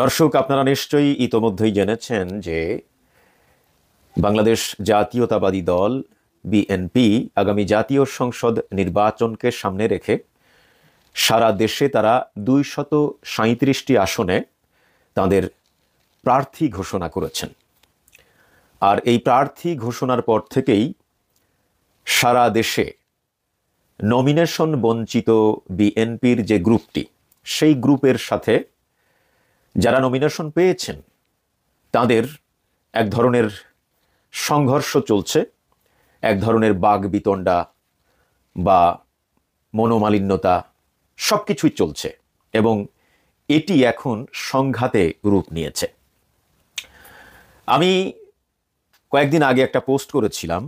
দর্শক, আপনারা নিশ্চয়ই ইতোমধ্যেই জেনেছেন যে বাংলাদেশ জাতীয়তাবাদী দল বিএনপি আগামী জাতীয় সংসদ নির্বাচনকে সামনে রেখে সারা দেশে তারা ২৩৭টি আসনে তাদের প্রার্থী ঘোষণা করেছেন। আর এই প্রার্থী ঘোষণার পর থেকেই সারা দেশে নমিনেশন বঞ্চিত বিএনপির যে গ্রুপটি, সেই গ্রুপের সাথে যারা নমিনেশন পেয়েছেন তাদের এক ধরনের সংঘর্ষ চলছে, এক ধরনের বাগবিতণ্ডা বা মনোমালিন্যতা সব কিছুই চলছে এবং এটি এখন সংঘাতে রূপ নিয়েছে। আমি কয়েকদিন আগে একটা পোস্ট করেছিলাম,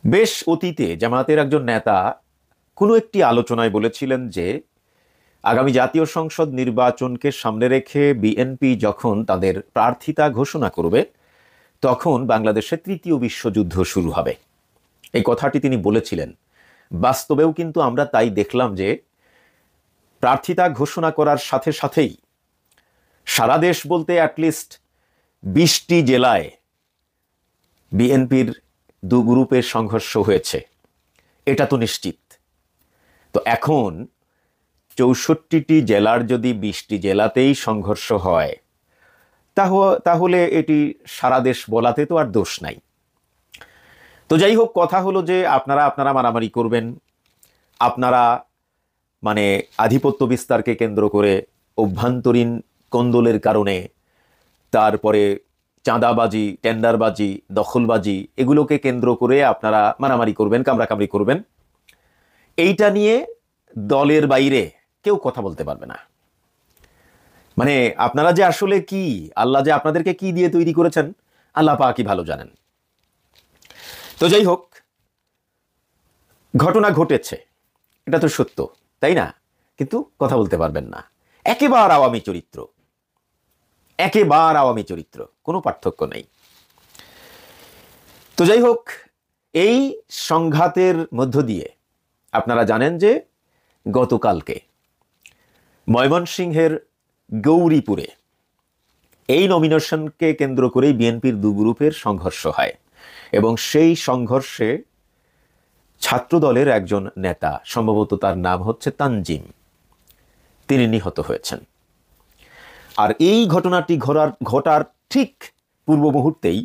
বেশ অতীতে জামায়াতের একজন নেতা কোনো একটি আলোচনায় বলেছিলেন যে আগামী জাতীয় সংসদ নির্বাচনকে সামনে রেখে বিএনপি যখন তাদের প্রার্থিতা ঘোষণা করবে তখন বাংলাদেশে তৃতীয় বিশ্বযুদ্ধ শুরু হবে। এই কথাটি তিনি বলেছিলেন। বাস্তবেও কিন্তু আমরা তাই দেখলাম যে প্রার্থিতা ঘোষণা করার সাথে সাথেই সারা দেশ বলতে অ্যাটলিস্ট ২০টি জেলায় বিএনপির দু গ্রুপের সংঘর্ষ হয়েছে, এটা তো নিশ্চিত। তো এখন ৬৪টি জেলার যদি ২০টি জেলাতেই সংঘর্ষ হয় তাহলে এটি সারা দেশ বলাতে তো আর দোষ নাই। তো যাই হোক, কথা হলো যে আপনারা মারামারি করবেন, আপনারা মানে আধিপত্য বিস্তারকে কেন্দ্র করে অভ্যন্তরীণ কোন্দলের কারণে, তারপরে চাঁদাবাজি, টেন্ডারবাজি, দখলবাজি, এগুলোকে কেন্দ্র করে আপনারা মারামারি করবেন, কামড়াকামড়ি করবেন। এইটা নিয়ে দলের বাইরে কেউ কথা বলতে পারবে না। মানে আপনারা যে আসলে কি, আল্লাহ যে আপনাদেরকে কি দিয়ে তৈরি করেছেন আল্লাহ পাকই ভালো জানেন। তো যাই হোক, ঘটনা ঘটেছে, এটা তো সত্য, তাই না? কিন্তু কথা বলতে পারবেন না। একেবারে আওয়ামী চরিত্র, কোনো পার্থক্য নেই। তো যাই হোক, এই সংঘাতের মধ্য দিয়ে আপনারা জানেন যে গতকালকে ময়মনসিংহের গৌরীপুরে এই নমিনেশনকে কেন্দ্র করেই বিএনপির দু গ্রুপের সংঘর্ষ হয় এবং সেই সংঘর্ষে ছাত্রদলের একজন নেতা, সম্ভবত তার নাম হচ্ছে তানজিম, তিনি নিহত হয়েছেন। আর এই ঘটনাটি ঘটার ঠিক পূর্ব মুহূর্তেই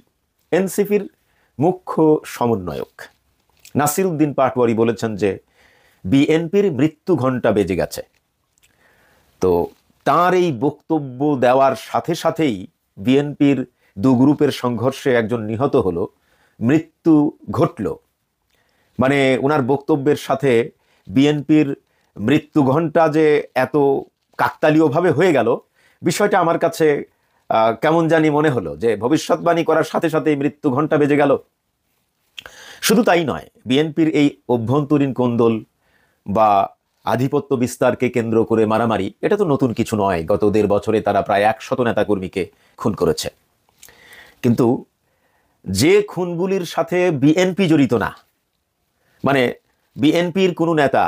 এনসিপির মুখ্য সমন্বয়ক নাসির উদ্দিন পাটোয়ারি বলেছেন যে বিএনপির মৃত্যু ঘণ্টা বেজে গেছে। তো তার এই বক্তব্য দেওয়ার সাথে সাথেই বিএনপির দু গ্রুপের সংঘর্ষে একজন নিহত হলো, মৃত্যু ঘটল। মানে ওনার বক্তব্যের সাথে বিএনপির মৃত্যু ঘণ্টা যে এত কাকতালীয়ভাবে হয়ে গেল, বিষয়টা আমার কাছে কেমন জানি মনে হলো যে ভবিষ্যৎবাণী করার সাথে সাথে মৃত্যু ঘণ্টা বেজে গেল। শুধু তাই নয়, বিএনপির এই অভ্যন্তরীণ কোন্দল বা আধিপত্য বিস্তারকে কেন্দ্র করে মারামারি, এটা তো নতুন কিছু নয়। গত ১.৫ বছরে তারা প্রায় ১০০ নেতাকর্মীকে খুন করেছে। কিন্তু যে খুনগুলির সাথে বিএনপি জড়িত না, মানে বিএনপির কোনো নেতা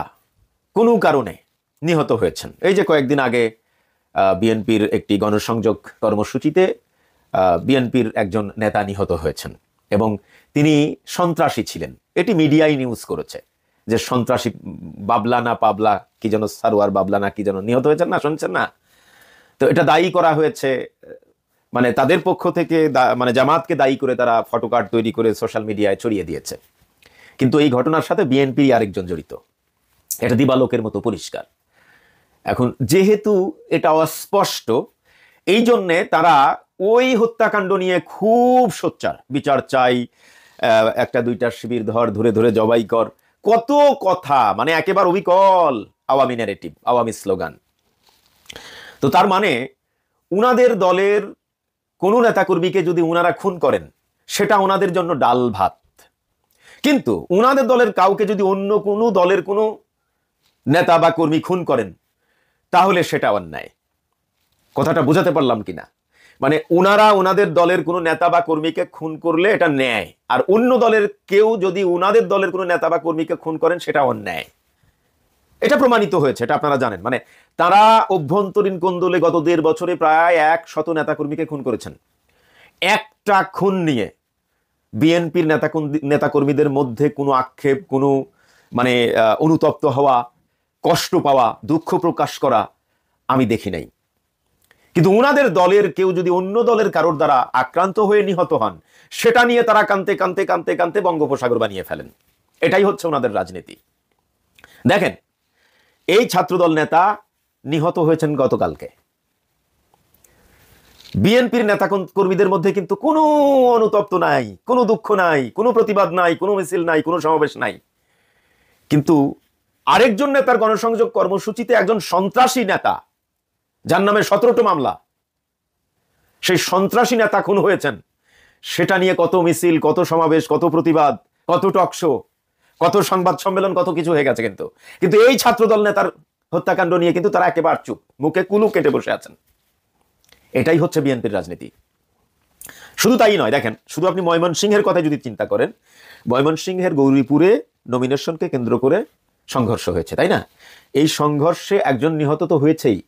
কোনো কারণে নিহত হয়েছেন। এই যে কয়েকদিন আগে বিএনপির একটি গণসংযোগ কর্মসূচিতে বিএনপির একজন নেতা নিহত হয়েছেন এবং তিনি সন্ত্রাসী ছিলেন। এটি মিডিয়ায় নিউজ করেছে যে সন্ত্রাসী বাবলা না পাবলা কি যেন, সারোয়ার বাবলা না কি যেন নিহত হয়েছেন, না শুনছেন না? তো এটা দায়ী করা হয়েছে, মানে তাদের পক্ষ থেকে, মানে জামাতকে দায়ী করে তারা ফটোকার্ড তৈরি করে সোশ্যাল মিডিয়ায় ছড়িয়ে দিয়েছে। কিন্তু এই ঘটনার সাথে বিএনপির আরেকজন জড়িত, এটা দিবালোকের মতো পরিষ্কার। এখন যেহেতু এটা অস্পষ্ট, এই জন্যে তারা ওই হত্যাকাণ্ড নিয়ে খুব সোচ্চার, বিচার চাই, একটা দুইটা শিবির ধরে ধরে জবাই কর, কত কথা, মানে একেবারে অবিকল আওয়ামী ন্যারেটিভ, আওয়ামী স্লোগান। তো তার মানে উনাদের দলের কোনো নেতাকর্মীকে যদি উনারা খুন করেন সেটা ওনাদের জন্য ডাল ভাত, কিন্তু উনাদের দলের কাউকে যদি অন্য কোনো দলের কোনো নেতা বা কর্মী খুন করেন তাহলে সেটা অন্যায়। কথাটা বোঝাতে পারলাম কিনা? মানে ওনারা ওনাদের দলের কোনো নেতা বা কর্মীকে খুন করলে এটা ন্যায়, আর অন্য দলের কেউ যদি ওনাদের দলের কোনো নেতা বা কর্মীকে খুন করেন সেটা অন্যায়। এটা প্রমাণিত হয়েছে, এটা আপনারা জানেন। মানে তারা অভ্যন্তরীণ কোন্দলে গত 1.5 বছরে প্রায় 100 নেতাকর্মীকে খুন করেছেন। একটা খুন নিয়ে বিএনপির নেতাকর্মীদের মধ্যে কোনো আক্ষেপ, কোনো মানে অনুতপ্ত হওয়া, কষ্ট পাওয়া, দুঃখ প্রকাশ করা আমি দেখি নাই। কিন্তু ওনাদের দলের কেউ যদি অন্য দলের কারোর দ্বারা আক্রান্ত হয়ে নিহত হন, সেটা নিয়ে তারা কাঁদতে কাঁদতে কাঁদতে কাঁদতে বঙ্গোপসাগর বানিয়ে ফেলেন। এটাই হচ্ছে ওনাদের রাজনীতি। দেখেন, এই ছাত্রদল নেতা নিহত হয়েছেন গতকালকে। বিএনপির নেতা কর্মীদের মধ্যে কিন্তু কোনো অনুতপ্ত নাই, কোনো দুঃখ নাই, কোনো প্রতিবাদ নাই, কোনো মিছিল নাই, কোনো সমাবেশ নাই। কিন্তু আরেকজন নেতার গণসংযোগ কর্মসূচিতে একজন সন্ত্রাসী নেতা, যার নামে 17টা মামলা, সেই সন্ত্রাসী নেতা খুন হয়েছেন। সেটা নিয়ে কত মিছিল, কত সমাবেশ, কত প্রতিবাদ, কত টকশো, কত সংবাদ সম্মেলন, কত কিছু হয়ে গেছে। কিন্তু এই ছাত্রদল নেতার হত্যাকাণ্ড নিয়ে কিন্তু তারা একেবারে চুপ, মুখে কুলু কেটে বসে আছেন। এটাই হচ্ছে বিএনপির রাজনীতি। শুধু তাই নয়, দেখেন, শুধু আপনি ময়মনসিংহের কথা যদি চিন্তা করেন, ময়মনসিংহের গৌরীপুরে নমিনেশনকে কেন্দ্র করে সংঘর্ষ হয়েছে, তাই না? এই সংঘর্ষে একজন নিহত তো হয়েছেই,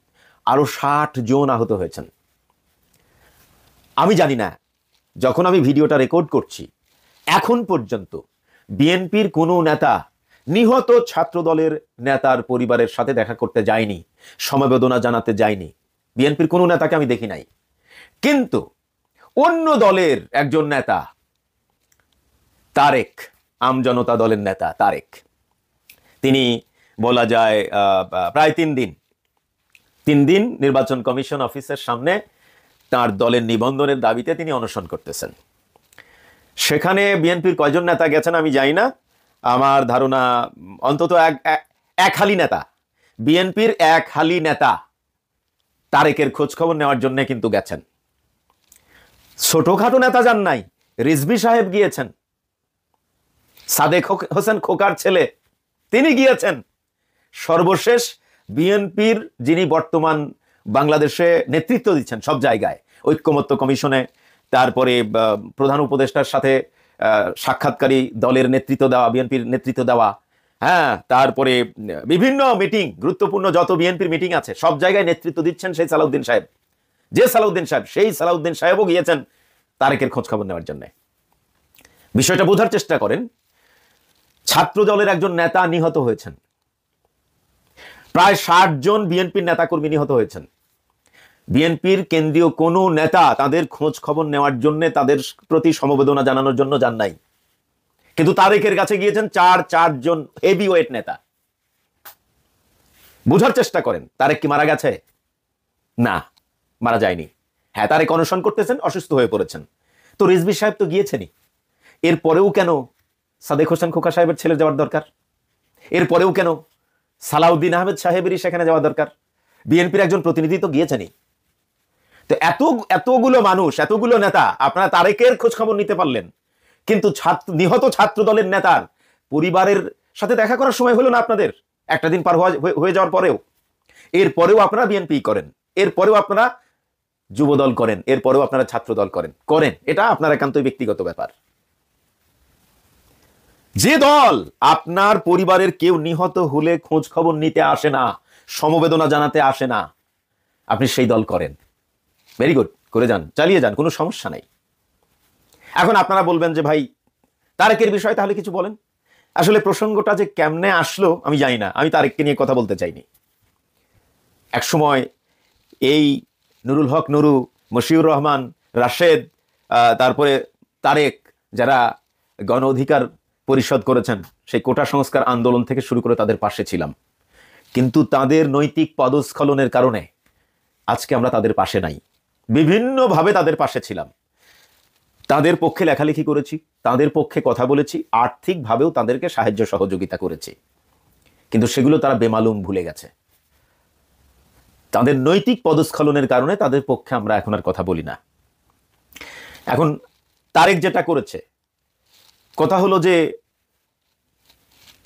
আরো 60 জন আহত হয়েছেন। আমি জানি না, যখন আমি ভিডিওটা রেকর্ড করছি এখন পর্যন্ত বিএনপির কোনো নেতা নিহত ছাত্রদলের নেতার পরিবারের সাথে দেখা করতে যায়নি, সমবেদনা জানাতে যায়নি। বিএনপির কোনো নেতাকে আমি দেখি নাই। কিন্তু অন্য দলের একজন নেতা তারেক, আমজনতা দলের নেতা তারেক, তিনি বলা যায় প্রায় 3 দিন নির্বাচন কমিশন অফিসের সামনে তার দলের নিবন্ধনের দাবিতে তিনি অনশন করতেছেন। সেখানে বিএনপির কয়জন নেতা গেছেন আমি জানি না, আমার ধারণা অন্তত এক হালি নেতা, বিএনপির এক হালি নেতা তারেকের খোঁজ খবর নেওয়ার জন্য কিন্তু গেছেন। ছোটখাটো নেতা যান নাই, রিজভী সাহেব গিয়েছেন, সাদেক হোসেন খোকার ছেলে তিনি গিয়েছেন। সর্বশেষ বিএনপির যিনি বর্তমান বাংলাদেশে নেতৃত্ব দিচ্ছেন সব জায়গায়, ঐক্যমত্য কমিশনে, তারপরে প্রধান উপদেষ্টার সাথে সাক্ষাৎকারী দলের নেতৃত্ব দেওয়া, বিএনপির নেতৃত্ব দেওয়া, হ্যাঁ, তারপরে বিভিন্ন মিটিং, গুরুত্বপূর্ণ যত বিএনপির মিটিং আছে সব জায়গায় নেতৃত্ব দিচ্ছেন সেই সালাউদ্দিন সাহেব। সেই সালাউদ্দিন সাহেবও গিয়েছেন তারেকের খোঁজ খবর নেওয়ার জন্য। বিষয়টা বোঝার চেষ্টা করেন। ছাত্র দলের একজন নেতা নিহত হয়েছেন, প্রায় 60 জন বিএনপির নেতাকর্মী নিহত হয়েছেন। বিএনপির কেন্দ্রীয় কোনো নেতা তাদের খোঁজ খবর নেওয়ার জন্য, তাদের প্রতি সমবেদনা জানানোর জন্য যান নাই। কিন্তু তারেকের কাছে গিয়েছেন 4 জন হেভিওয়েট নেতা। বোঝার চেষ্টা করেন, তারেক কি মারা গেছে? না, মারা যায়নি। হ্যাঁ, তারেক অনশন করতেছেন, অসুস্থ হয়ে পড়েছেন। তো রিজভী সাহেব তো গিয়েছেনই। এরপরেও কেন সাদেক হোসেন খোকা সাহেবের ছেলে যাওয়ার দরকার? এরপরেও কেন সালাউদ্দিন আহমেদ সাহেবেরই সেখানে যাওয়া দরকার? বিএনপির একজন প্রতিনিধি তো গিয়েছেনই। তো এতগুলো মানুষ, এতগুলো নেতা, আপনারা তারেকের খোঁজ খবর নিতে পারলেন, কিন্তু নিহত ছাত্র দলের নেতার পরিবারের সাথে দেখা করার সময় হলো না আপনাদের? একটা দিন পার হয়ে যাওয়ার পরেও, এরপরেও আপনারা বিএনপি করেন, এরপরেও আপনারা যুবদল করেন, এরপরেও আপনারা ছাত্র দল করেন। এটা আপনার একান্তই ব্যক্তিগত ব্যাপার। যে দল আপনার পরিবারের কেউ নিহত হলে খোঁজ খবর নিতে আসে না, সমবেদনা জানাতে আসে না, আপনি সেই দল করেন। ভেরি গুড, করে যান, চালিয়ে যান, কোনো সমস্যা নাই। এখন আপনারা বলবেন যে ভাই তারেকের বিষয়ে তাহলে কিছু বলেন। আসলে প্রসঙ্গটা যে কেমনে আসলো আমি জানি না, আমি তারেককে নিয়ে কথা বলতে চাইনি। একসময় এই নুরুল হক নুরু, মশিউর রহমান, রাশেদ, তারপরে তারেক, যারা গণ অধিকার পরিষদ করেছেন, সেই কোটা সংস্কার আন্দোলন থেকে শুরু করে তাদের পাশে ছিলাম। কিন্তু তাদের নৈতিক পদস্খলনের কারণে আজকে আমরা তাদের পাশে নাই। বিভিন্নভাবে তাদের পাশে ছিলাম, তাদের পক্ষে লেখালেখি করেছি, তাদের পক্ষে কথা বলেছি, আর্থিকভাবেও তাদেরকে সাহায্য সহযোগিতা করেছি। কিন্তু সেগুলো তারা বেমালুম ভুলে গেছে। তাদের নৈতিক পদস্খলনের কারণে তাদের পক্ষে আমরা এখন আর কথা বলি না। এখন তারেক যেটা করেছে, কথা হলো যে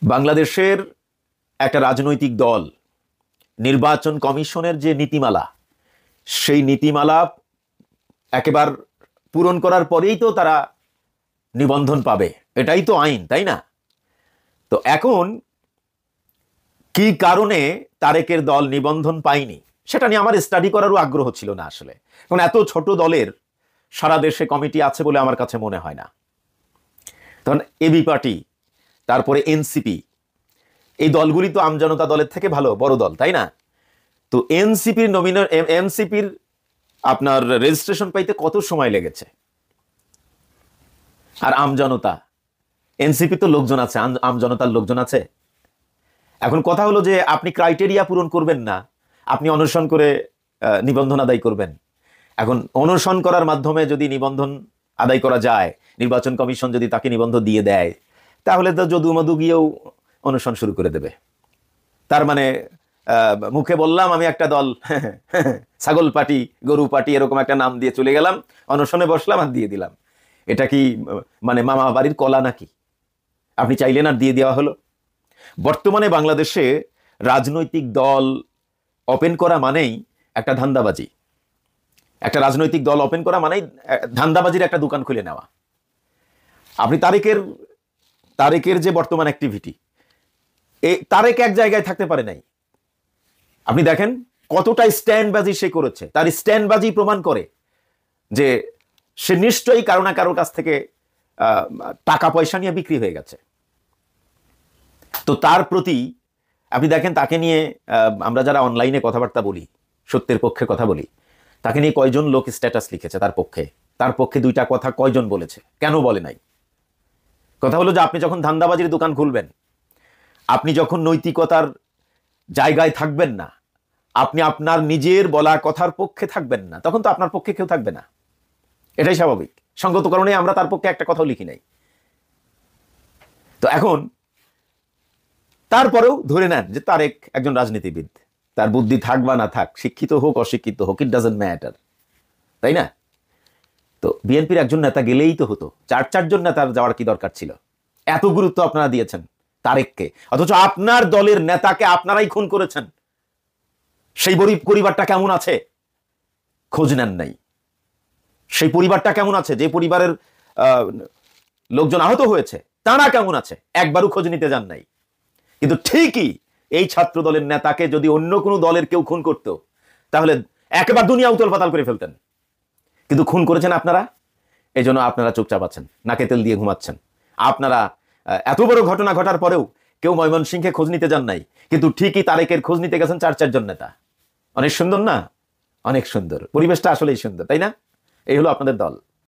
বাংলাদেশের একটা রাজনৈতিক দল নির্বাচন কমিশনের যে নীতিমালা, সেই নীতিমালা একেবার পূরণ করার পরেই তো তারা নিবন্ধন পাবে, এটাই তো আইন, তাই না? তো এখন কি কারণে তারেকের দল নিবন্ধন পায়নি, সেটা নিয়ে আমার স্টাডি করারও আগ্রহ ছিল না আসলে, কারণ এত ছোট দলের সারা দেশে কমিটি আছে বলে আমার কাছে মনে হয় না। তখন এবি পার্টি, তারপরে এনসিপি, এই দলগুলি তো আমজনতা দলের থেকে ভালো, বড় দল, তাই না? তো এনসিপির আপনার রেজিস্ট্রেশন পাইতে কত সময় লেগেছে, আর আমজনতা, এনসিপি তো লোকজন আছে, আমজনতার লোকজন আছে। এখন কথা হলো যে আপনি ক্রাইটেরিয়া পূরণ করবেন না, আপনি অনশন করে নিবন্ধন আদায় করবেন। এখন অনশন করার মাধ্যমে যদি নিবন্ধন আদায় করা যায়, নির্বাচন কমিশন যদি তাকে নিবন্ধন দিয়ে দেয়, তাহলে তো যদু মধু গিয়েও অনশন শুরু করে দেবে। তার মানে মুখে বললাম আমি একটা দল, ছাগল পার্টি, গরু পার্টি, এরকম একটা নাম দিয়ে চলে গেলাম, অনশনে বসলাম আর দিয়ে দিলাম। এটা কি মানে মামা বাড়ির কলা নাকি? আপনি চাইলেন আর দিয়ে দেওয়া হলো। বর্তমানে বাংলাদেশে রাজনৈতিক দল ওপেন করা মানেই একটা ধান্দাবাজি। একটা রাজনৈতিক দল ওপেন করা মানেই ধান্দাবাজির একটা দোকান খুলে নেওয়া। আপনি তারেকের যে বর্তমান অ্যাক্টিভিটি, তারেক এক জায়গায় থাকতে পারে নাই। আপনি দেখেন কতটা স্ট্যান্ডবাজি সে করেছে, তার স্ট্যান্ডবাজি প্রমাণ করে যে সে নিশ্চয়ই কারো না কারোর কাছ থেকে টাকা পয়সা নিয়ে বিক্রি হয়ে গেছে। তো তার প্রতি আপনি দেখেন, তাকে নিয়ে আমরা যারা অনলাইনে কথাবার্তা বলি, সত্যের পক্ষে কথা বলি, তাকে নিয়ে কয়জন লোক স্ট্যাটাস লিখেছে তার পক্ষে দুইটা কথা কয়জন বলেছে, কেন বলে নাই? কথা হলো যে আপনি যখন ধান্দাবাজির দোকান খুলবেন, আপনি যখন নৈতিকতার জায়গায় থাকবেন না, আপনি আপনার নিজের বলা কথার পক্ষে থাকবেন না, তখন তো আপনার পক্ষে কেউ থাকবে না। এটাই স্বাভাবিক, সঙ্গত কারণে আমরা তার পক্ষে একটা কথাও লিখি নাই। তো এখন তারপরেও ধরে নেন যে তারেক একজন রাজনীতিবিদ, তার বুদ্ধি থাক বা না থাক, শিক্ষিত হোক অশিক্ষিত হোক, ইট ডাজন্ট ম্যাটার, তাই না? তো বিএনপির একজন নেতা গেলেই তো হতো, চারজন নেতার যাওয়ার কি দরকার ছিল? এত গুরুত্ব আপনারা দিয়েছেন তারেককে, অথচ আপনার দলের নেতাকে আপনারাই খুন করেছেন। সেই পরিবারটা কেমন আছে খোঁজ নেন নাই। সেই পরিবারটা কেমন আছে, যে পরিবারের লোকজন আহত হয়েছে, তারা কেমন আছে, একবারও খোঁজ নিতে যান নাই। কিন্তু ঠিকই এই ছাত্র দলের নেতাকে যদি অন্য কোনো দলের কেউ খুন করত, তাহলে একেবারে দুনিয়া উতল পাতাল করে ফেলতেন। কিন্তু খুন করেছেন আপনারা, এই জন্য আপনারা চুপচাপ আছেন, নাকে তেল দিয়ে ঘুমাচ্ছেন। আপনারা এত বড় ঘটনা ঘটার পরেও কেউ ময়মনসিংহে খোঁজ নিতে যান নাই, কিন্তু ঠিকই তারেকের খোঁজ নিতে গেছেন চারজন নেতা। অনেক সুন্দর না? অনেক সুন্দর, পরিবেশটা আসলেই সুন্দর, তাই না? এই হলো আপনাদের দল।